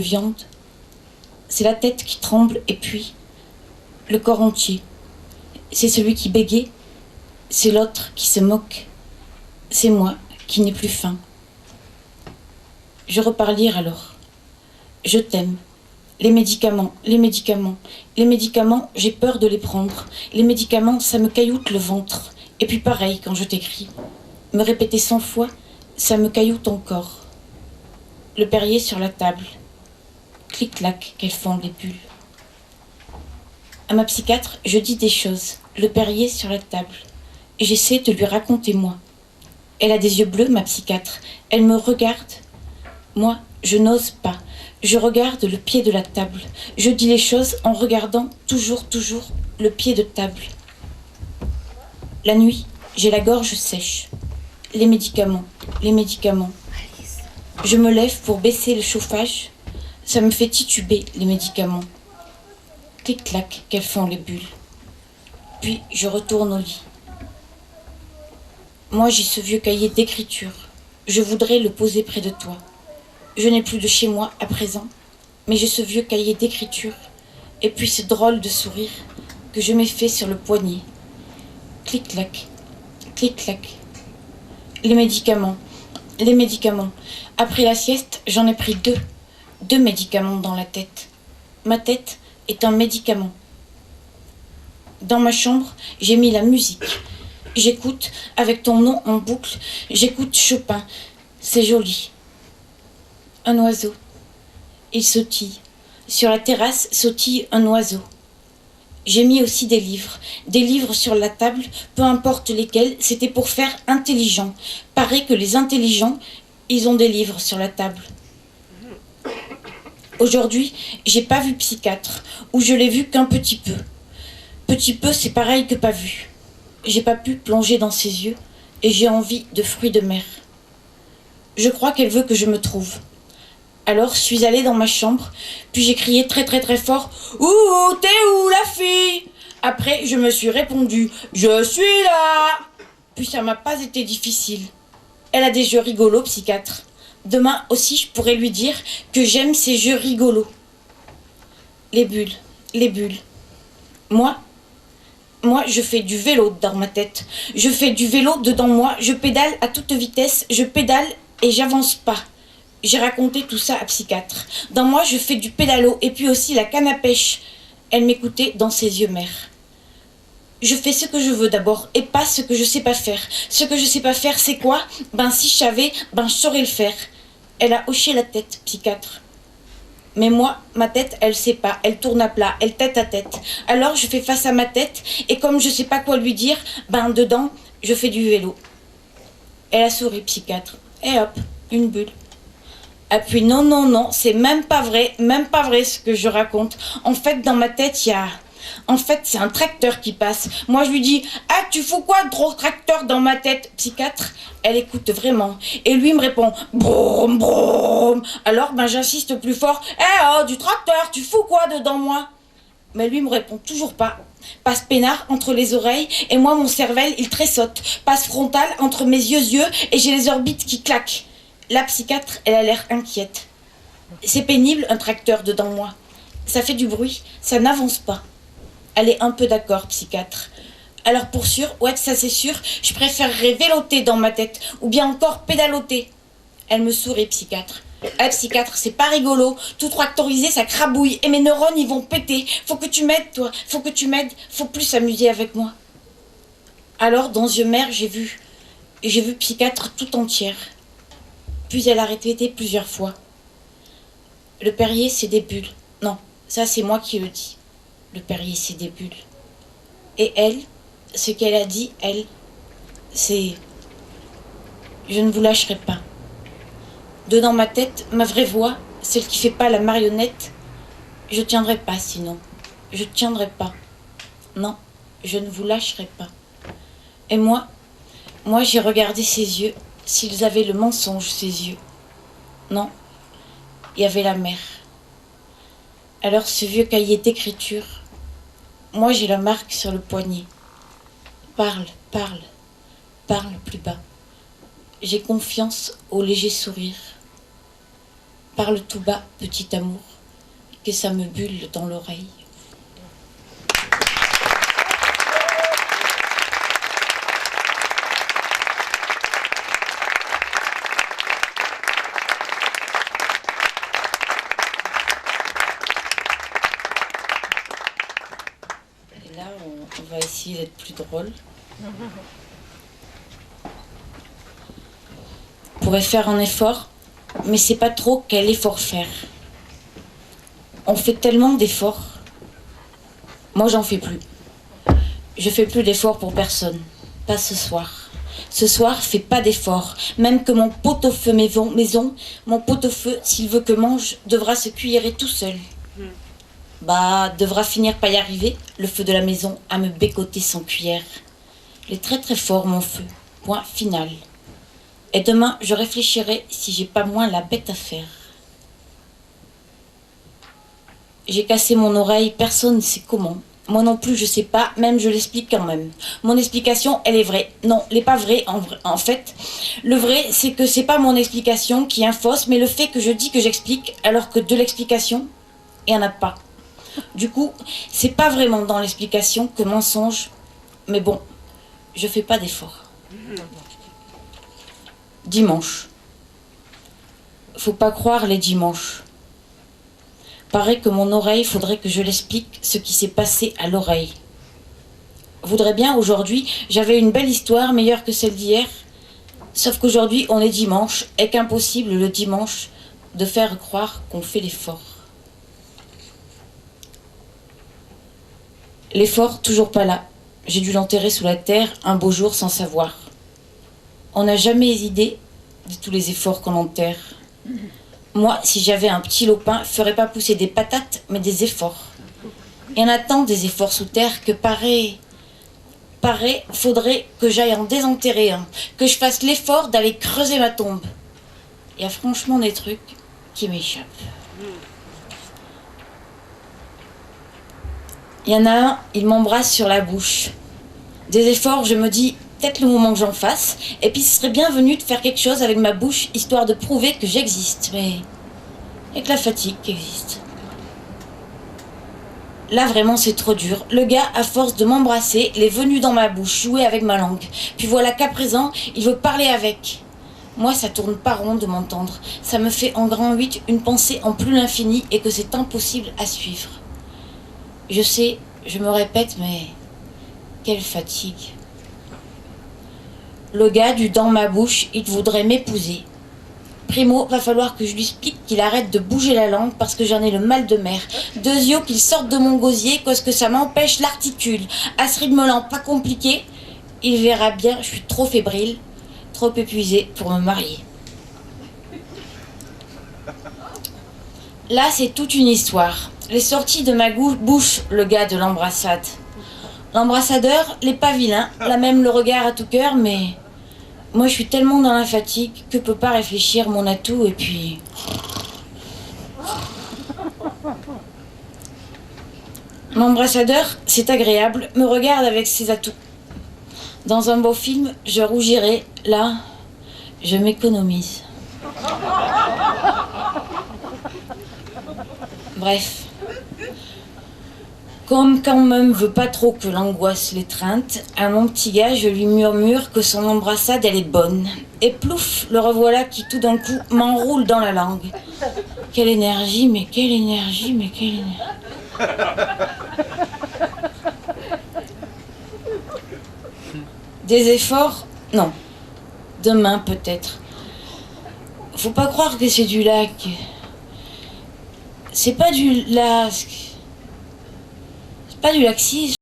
viande. C'est la tête qui tremble et puis le corps entier. C'est celui qui bégaye, c'est l'autre qui se moque. C'est moi qui n'ai plus faim. Je repars lire alors. Je t'aime. Les médicaments, les médicaments, les médicaments, j'ai peur de les prendre. Les médicaments, ça me cailloute le ventre. Et puis pareil quand je t'écris. Me répéter 100 fois, ça me cailloute encore. Le Perrier sur la table. Clic-clac, qu'elles font les bulles. À ma psychiatre, je dis des choses. Le Perrier sur la table. Et j'essaie de lui raconter moi. Elle a des yeux bleus, ma psychiatre. Elle me regarde. Moi, je n'ose pas. Je regarde le pied de la table. Je dis les choses en regardant toujours le pied de table. La nuit, j'ai la gorge sèche. Les médicaments, les médicaments. Je me lève pour baisser le chauffage. Ça me fait tituber, les médicaments. Clic-clac, qu'elles font les bulles. Puis je retourne au lit. Moi, j'ai ce vieux cahier d'écriture. Je voudrais le poser près de toi. Je n'ai plus de chez moi à présent, mais j'ai ce vieux cahier d'écriture et puis ce drôle de sourire que je m'ai fait sur le poignet. Clic-clac, clic-clac. Les médicaments, les médicaments. Après la sieste, j'en ai pris 2. 2 médicaments dans la tête. Ma tête est un médicament. Dans ma chambre, j'ai mis la musique. J'écoute avec ton nom en boucle, j'écoute Chopin. C'est joli. Un oiseau. Il sautille. Sur la terrasse sautille un oiseau. J'ai mis aussi des livres sur la table, peu importe lesquels, c'était pour faire intelligent. Paraît que les intelligents, ils ont des livres sur la table. Aujourd'hui, j'ai pas vu psychiatre, ou je l'ai vu qu'un petit peu. Petit peu, c'est pareil que pas vu. J'ai pas pu plonger dans ses yeux, et j'ai envie de fruits de mer. Je crois qu'elle veut que je me trouve. Alors, je suis allée dans ma chambre, puis j'ai crié très fort « Ouh, t'es où la fille ?» Après, je me suis répondu « Je suis là !» Puis ça m'a pas été difficile. Elle a des jeux rigolos, psychiatre. Demain aussi, je pourrais lui dire que j'aime ces jeux rigolos. Les bulles, les bulles. Moi, je fais du vélo dans ma tête. Je fais du vélo dedans moi, je pédale à toute vitesse, je pédale et j'avance pas. J'ai raconté tout ça à psychiatre. Dans moi, je fais du pédalo et puis aussi la canne à pêche. Elle m'écoutait dans ses yeux mères. Je fais ce que je veux d'abord et pas ce que je sais pas faire. Ce que je sais pas faire, c'est quoi ? Si je savais, je saurais le faire. Elle a hoché la tête, psychiatre. Mais moi, ma tête, elle sait pas. Elle tourne à plat, elle tête à tête. Alors je fais face à ma tête et comme je sais pas quoi lui dire, dedans, je fais du vélo. Elle a souri, psychiatre. Et hop, une bulle. Et puis non, c'est même pas vrai ce que je raconte. En fait, dans ma tête, il y a... En fait, c'est un tracteur qui passe. Moi, je lui dis « Ah, tu fous quoi, gros tracteur dans ma tête ?» Psychiatre, elle écoute vraiment. Et lui me répond « Broum, broum !» Alors, j'insiste plus fort « Eh, du tracteur, tu fous quoi dedans, moi ?» Mais lui me répond toujours pas. Passe peinard entre les oreilles et moi, mon cervelle, il tressaute. Passe frontal entre mes yeux et j'ai les orbites qui claquent. La psychiatre, elle a l'air inquiète. C'est pénible, un tracteur dedans moi. Ça fait du bruit, ça n'avance pas. Elle est un peu d'accord, psychiatre. Alors pour sûr, ouais, ça c'est sûr, je préférerais véloter dans ma tête, ou bien encore pédaloter. Elle me sourit, psychiatre. Psychiatre, c'est pas rigolo. Tout tractorisé, ça crabouille, et mes neurones, ils vont péter. Faut que tu m'aides, toi. Faut que tu m'aides. Faut plus s'amuser avec moi. Alors, dans yeux mère, j'ai vu psychiatre tout entière. Puis elle a répété plusieurs fois. Le Perrier, c'est des bulles. Non, ça c'est moi qui le dis. Le Perrier, c'est des bulles. Et elle, ce qu'elle a dit, elle, c'est... Je ne vous lâcherai pas. Dedans ma tête, ma vraie voix, celle qui fait pas la marionnette, je tiendrai pas sinon. Je tiendrai pas. Non, je ne vous lâcherai pas. Et moi, j'ai regardé ses yeux, s'ils avaient le mensonge, ses yeux. Non, il y avait la mer. Alors ce vieux cahier d'écriture, moi j'ai la marque sur le poignet. Parle, parle, parle plus bas. J'ai confiance au léger sourire. Parle tout bas, petit amour, que ça me bulle dans l'oreille. Et là, on va essayer d'être plus drôle. On pourrait faire un effort, mais c'est pas trop quel effort faire. On fait tellement d'efforts. Moi, j'en fais plus. Je fais plus d'efforts pour personne. Pas ce soir. Ce soir, fais pas d'efforts. Même que mon pot-au-feu maison, mon pot-au-feu, s'il veut que mange, devra se cuillérer tout seul. Devra finir par y arriver, le feu de la maison, à me bécoter sans cuillère. Il est très très fort, mon feu. Point final. Et demain, je réfléchirai si j'ai pas moins la bête à faire. J'ai cassé mon oreille, personne ne sait comment. Moi non plus, je sais pas, même je l'explique quand même. Mon explication, elle est vraie. Non, elle n'est pas vraie en fait. Le vrai, c'est que c'est pas mon explication qui est fausse, mais le fait que je dis que j'explique, alors que de l'explication, il n'y en a pas. Du coup, c'est pas vraiment dans l'explication que mensonge, mais bon, je fais pas d'effort. Dimanche. Faut pas croire les dimanches. Paraît que mon oreille, faudrait que je l'explique ce qui s'est passé à l'oreille. Voudrais bien aujourd'hui, j'avais une belle histoire meilleure que celle d'hier. Sauf qu'aujourd'hui, on est dimanche et qu'impossible le dimanche de faire croire qu'on fait l'effort. L'effort, toujours pas là. J'ai dû l'enterrer sous la terre un beau jour sans savoir. On n'a jamais idée de tous les efforts qu'on enterre. Moi, si j'avais un petit lopin, ferais pas pousser des patates, mais des efforts. Il y en a tant des efforts sous terre que faudrait que j'aille en désenterrer un, que je fasse l'effort d'aller creuser ma tombe. Il y a franchement des trucs qui m'échappent. Il y en a un, il m'embrasse sur la bouche. Des efforts, je me dis, peut-être le moment que j'en fasse, et puis ce serait bienvenu de faire quelque chose avec ma bouche, histoire de prouver que j'existe, mais... et que la fatigue existe. Là, vraiment, c'est trop dur. Le gars, à force de m'embrasser, il est venu dans ma bouche, jouer avec ma langue. Puis voilà qu'à présent, il veut parler avec. Moi, ça tourne pas rond de m'entendre. Ça me fait en grand 8 une pensée en plus l'infini et que c'est impossible à suivre. Je sais, je me répète, mais... quelle fatigue. Le gars du dans ma bouche, il voudrait m'épouser. Primo, va falloir que je lui explique qu'il arrête de bouger la langue parce que j'en ai le mal de mer. Deuxio, qu'il sorte de mon gosier parce que ça m'empêche l'articule. À ce rythme-là, pas compliqué, il verra bien, je suis trop fébrile, trop épuisée pour me marier. Là, c'est toute une histoire. Les sorties de ma bouche, le gars de l'embrassade. L'embrassadeur, les pas vilain, là même le regard à tout cœur, mais... moi, je suis tellement dans la fatigue que je peux pas réfléchir mon atout, et puis... L'embrassadeur, c'est agréable, me regarde avec ses atouts. Dans un beau film, je rougirai, là, je m'économise. Bref. Comme quand même veut pas trop que l'angoisse l'étreinte, à mon petit gars, je lui murmure que son embrassade, elle est bonne. Et plouf, le revoilà qui tout d'un coup m'enroule dans la langue. Quelle énergie, mais quelle énergie, mais quelle énergie. Des efforts? Non. Demain, peut-être. Faut pas croire que c'est du lac. C'est pas du lac. C'est pas du laxisme.